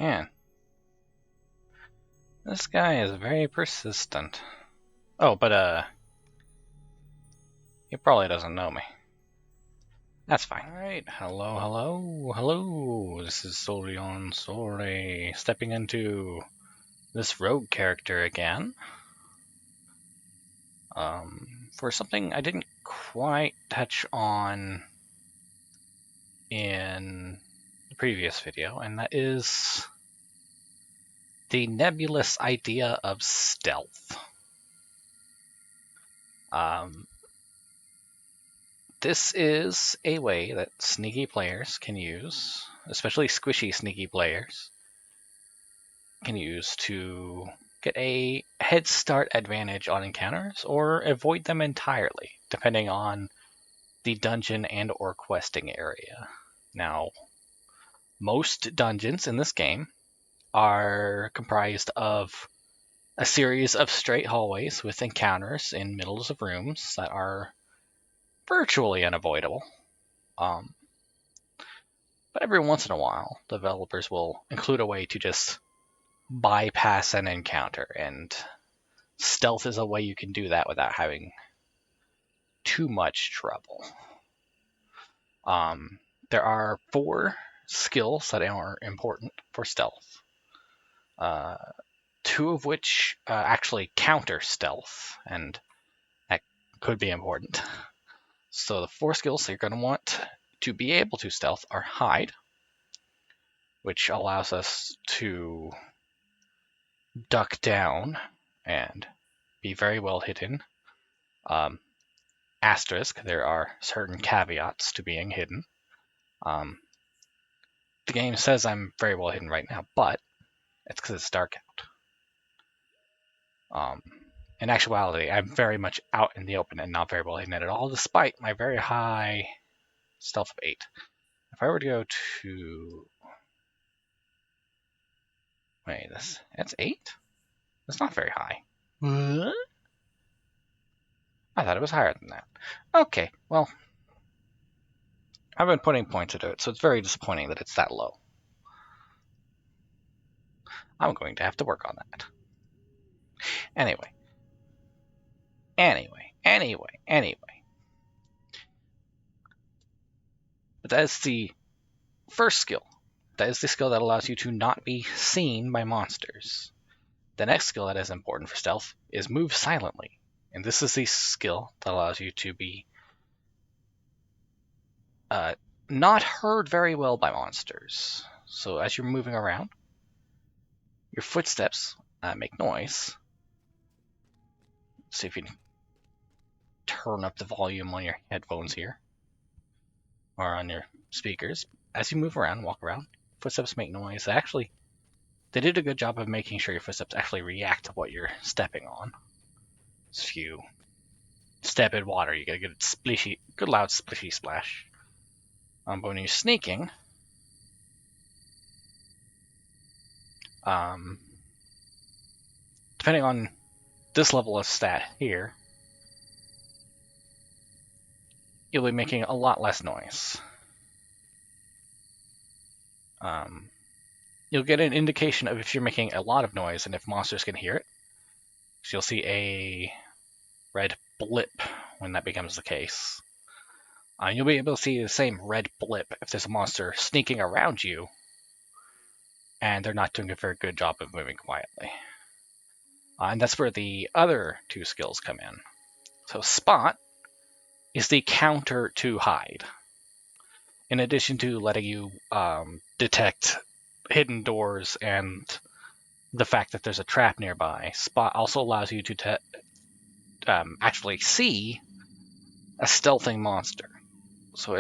Man. This guy is very persistent. Oh, but he probably doesn't know me. That's fine. Alright, hello. This is Solion Sore stepping into this rogue character again. For something I didn't quite touch on in the previous video, and that is the nebulous idea of stealth. This is a way that sneaky players can use, especially squishy sneaky players, can use to get a head start advantage on encounters or avoid them entirely, depending on the dungeon and or questing area. Now, most dungeons in this game are comprised of a series of straight hallways with encounters in middles of rooms that are virtually unavoidable. But every once in a while, developers will include a way to just bypass an encounter, and stealth is a way you can do that without having too much trouble. There are 4 skills that are important for stealth, 2 of which actually counter stealth, and that could be important. So the 4 skills that you're going to want to be able to stealth are hide, which allows us to duck down and be very well hidden. Asterisk, there are certain caveats to being hidden. The game says I'm very well hidden right now, but it's because it's dark out. In actuality, I'm very much out in the open and not very well hidden at all, despite my very high stealth of 8. If I were to go to... Wait, that's 8? That's not very high. What? I thought it was higher than that. Okay, well, I've been putting points into it, so it's very disappointing that it's that low. I'm going to have to work on that. Anyway. But that is the first skill. That is the skill that allows you to not be seen by monsters. The next skill that is important for stealth is move silently. And this is the skill that allows you to be not heard very well by monsters. So as you're moving around, your footsteps make noise. Let's see if you can turn up the volume on your headphones here, or on your speakers. As you move around, walk around, footsteps make noise. They did a good job of making sure your footsteps actually react to what you're stepping on. So if you step in water, you get a good loud splishy splash. But when you're sneaking, depending on this level of stat here, you'll be making a lot less noise. You'll get an indication of if you're making a lot of noise and if monsters can hear it. So you'll see a red blip when that becomes the case. You'll be able to see the same red blip if there's a monster sneaking around you and they're not doing a very good job of moving quietly. And that's where the other 2 skills come in. So spot is the counter to hide. In addition to letting you detect hidden doors and the fact that there's a trap nearby, spot also allows you to actually see a stealthing monster. So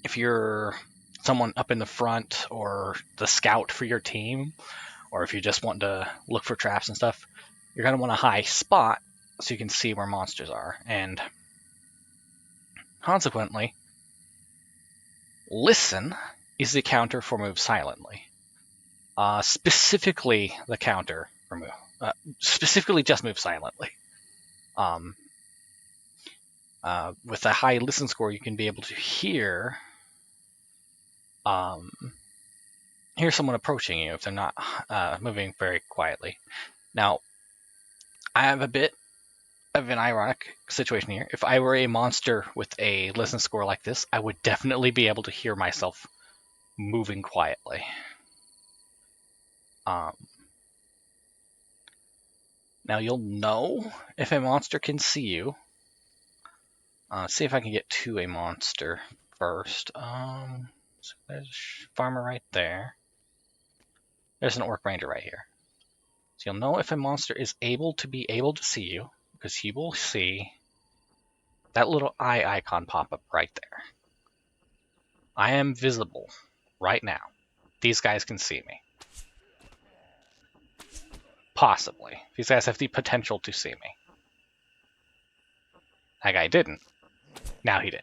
if you're someone up in the front or the scout for your team, or if you just want to look for traps and stuff, you're going to want a high spot so you can see where monsters are. And consequently, listen is the counter for move silently. Specifically the counter for move. Specifically just move silently. With a high listen score, you can be able to hear hear someone approaching you if they're not moving very quietly. Now, I have a bit of an ironic situation here. If I were a monster with a listen score like this, I would definitely be able to hear myself moving quietly. Now you'll know if a monster can see you. See if I can get to a monster first. So there's Farmer right there. There's an Orc Ranger right here. So you'll know if a monster is able to see you, because he will see that little eye icon pop up right there. I am visible right now. These guys can see me. Possibly. These guys have the potential to see me. That guy didn't. Now he did.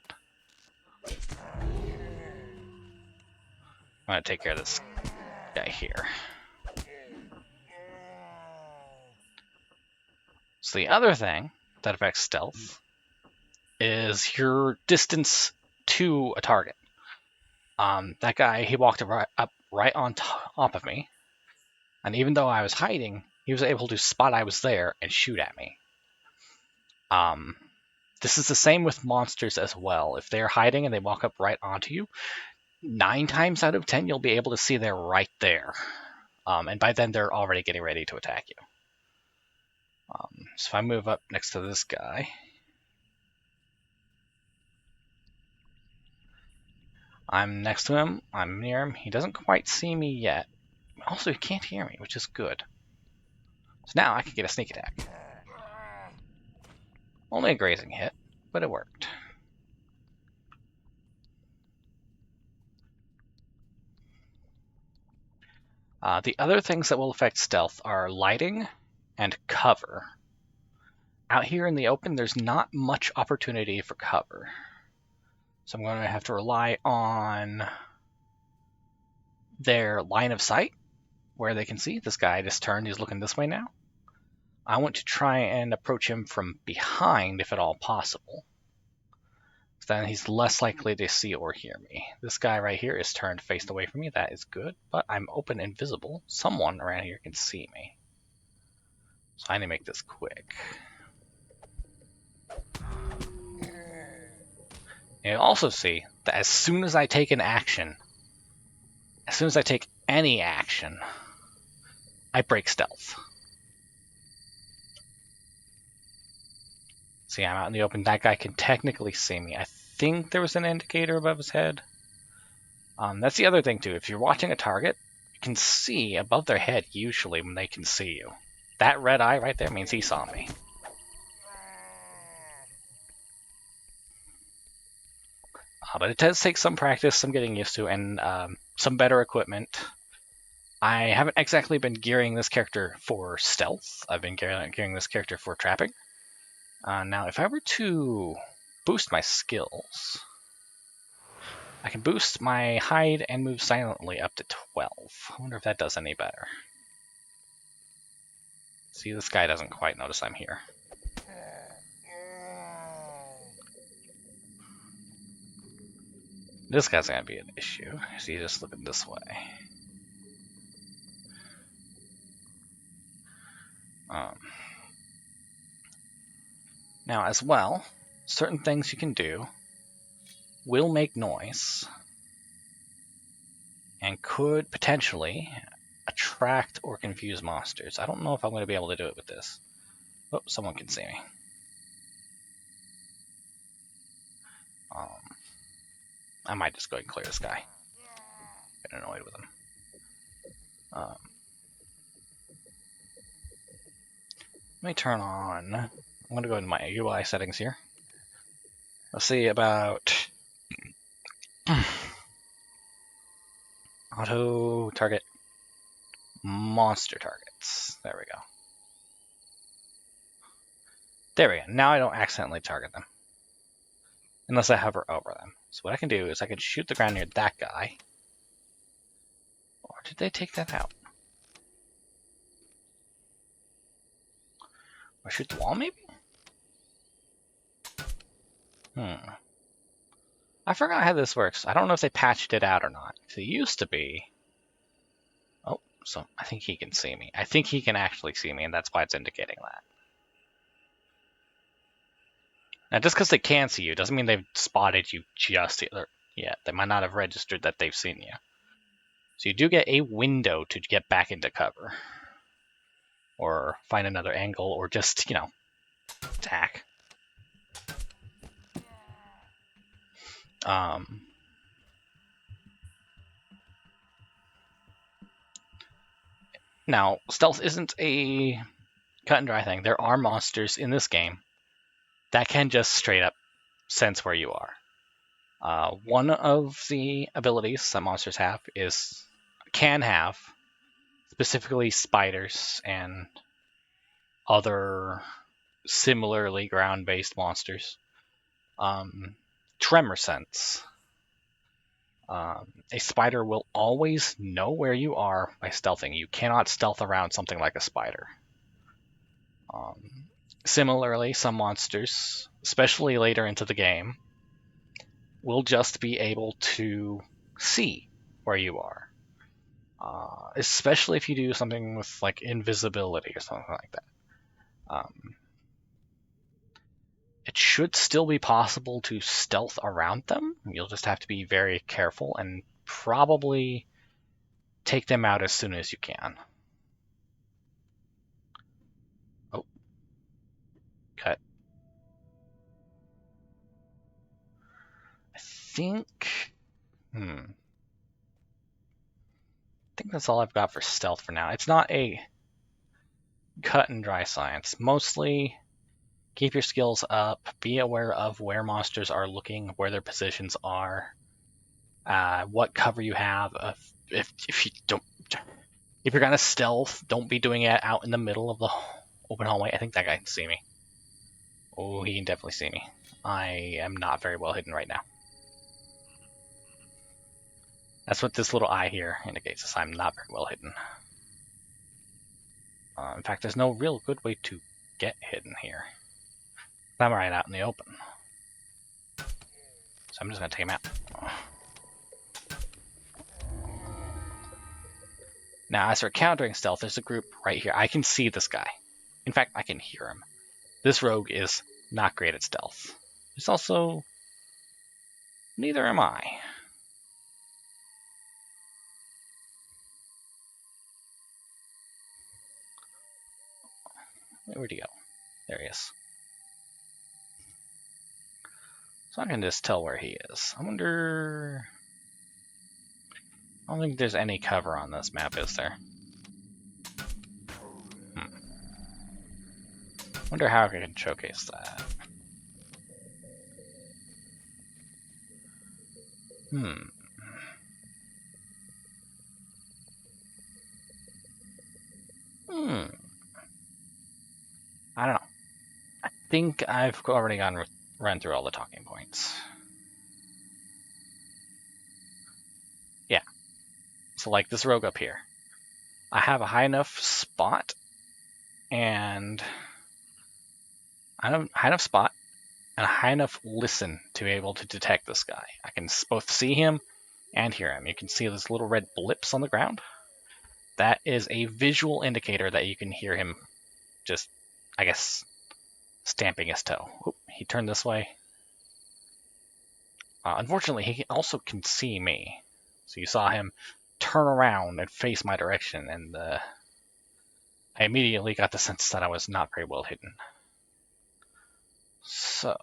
I'm going to take care of this guy here. So the other thing that affects stealth is your distance to a target. That guy, he walked up right on top of me, and even though I was hiding, he was able to spot I was there and shoot at me. This is the same with monsters as well. If they're hiding and they walk up right onto you, 9 times out of 10 you'll be able to see they're right there. And by then they're already getting ready to attack you. So if I move up next to this guy, I'm next to him, I'm near him, he doesn't quite see me yet. Also, he can't hear me, which is good. So now I can get a sneak attack. Only a grazing hit, but it worked. The other things that will affect stealth are lighting and cover. Out here in the open, there's not much opportunity for cover. So I'm going to have to rely on their line of sight, where they can see. This guy just turned, he's looking this way now. I want to try and approach him from behind, if at all possible. Then he's less likely to see or hear me. This guy right here is turned faced away from me. That is good, but I'm open and visible. Someone around here can see me. So I need to make this quick. And you'll also see that as soon as I take an action, as soon as I take any action, I break stealth. See, I'm out in the open. That guy can technically see me. I think there was an indicator above his head. That's the other thing, too. If you're watching a target, you can see above their head, usually, when they can see you. That red eye right there means he saw me. But it does take some practice, some getting used to, and some better equipment. I haven't exactly been gearing this character for stealth. I've been gearing this character for trapping. Now, if I were to boost my skills, I can boost my hide and move silently up to 12. I wonder if that does any better. See, this guy doesn't quite notice I'm here. This guy's going to be an issue. See, just looking this way. Now, as well, certain things you can do will make noise and could potentially attract or confuse monsters. I don't know if I'm going to be able to do it with this. Oh, someone can see me. I might just go ahead and clear this guy. Get annoyed with him. Let me turn on... I'm going to go into my UI settings here. Let's see about... Auto target monster targets. There we go. There we go. Now I don't accidentally target them. Unless I hover over them. So what I can do is I can shoot the ground near that guy. Or did they take that out? Or shoot the wall, maybe? I forgot how this works. I don't know if they patched it out or not. It used to be So I think he can see me. I think he can actually see me, and that's why it's indicating that. Now, just because they can see you doesn't mean they've spotted you just yet. They might not have registered that they've seen you. So you do get a window to get back into cover. Or find another angle, or just, attack. Now, stealth isn't a cut and dry thing. There are monsters in this game that can just straight up sense where you are. One of the abilities that monsters can have, specifically spiders and other similarly ground-based monsters, tremor sense. A spider will always know where you are by stealthing. You cannot stealth around something like a spider. Similarly, some monsters, especially later into the game, will just be able to see where you are. Especially if you do something with like invisibility or something like that. It should still be possible to stealth around them. You'll just have to be very careful and probably take them out as soon as you can. Oh. Cut. I think that's all I've got for stealth for now. It's not a cut and dry science. Mostly keep your skills up, be aware of where monsters are looking, where their positions are, what cover you have. If you're gonna stealth, don't be doing it out in the middle of the open hallway. I think that guy can see me. Oh, he can definitely see me. I am not very well hidden right now. That's what this little eye here indicates, is I'm not very well hidden. In fact, there's no real good way to get hidden here. I'm right out in the open. So I'm just going to take him out. Now, as for countering stealth, there's a group right here. I can see this guy. In fact, I can hear him. This rogue is not great at stealth. There's also... neither am I. Where'd he go? There he is. So I can just tell where he is. I wonder... I don't think there's any cover on this map, is there? Wonder how I can showcase that. I don't know. I think I've already run through all the talking points. Yeah. So like this rogue up here. I have a high enough spot and a high enough listen to be able to detect this guy. I can both see him and hear him. You can see those little red blips on the ground. That is a visual indicator that you can hear him just, I guess, stamping his toe. Oop, he turned this way. Unfortunately, he also can see me. So you saw him turn around and face my direction, and I immediately got the sense that I was not very well hidden. So,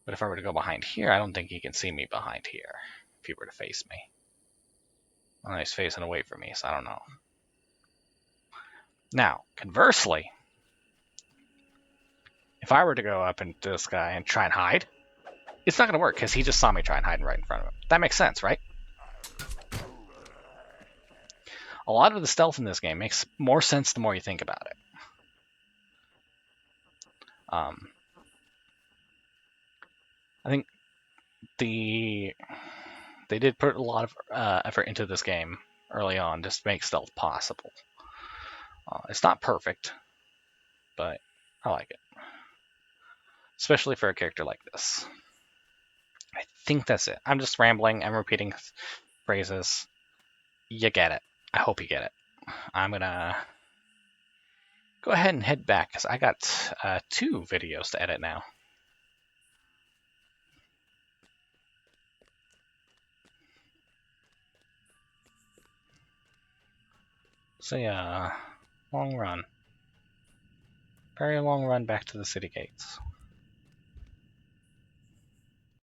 but if I were to go behind here, I don't think he can see me behind here, if he were to face me. Well, he's facing away from me, so I don't know. Now, conversely, if I were to go up into this guy and try and hide, it's not going to work, because he just saw me try and hide right in front of him. That makes sense, right? A lot of the stealth in this game makes more sense the more you think about it. I think they did put a lot of effort into this game early on just to make stealth possible. It's not perfect, but I like it. Especially for a character like this. I think that's it. I'm just rambling. I'm repeating phrases. You get it. I hope you get it. I'm gonna go ahead and head back because I got 2 videos to edit now. So yeah, long run. Very long run back to the city gates.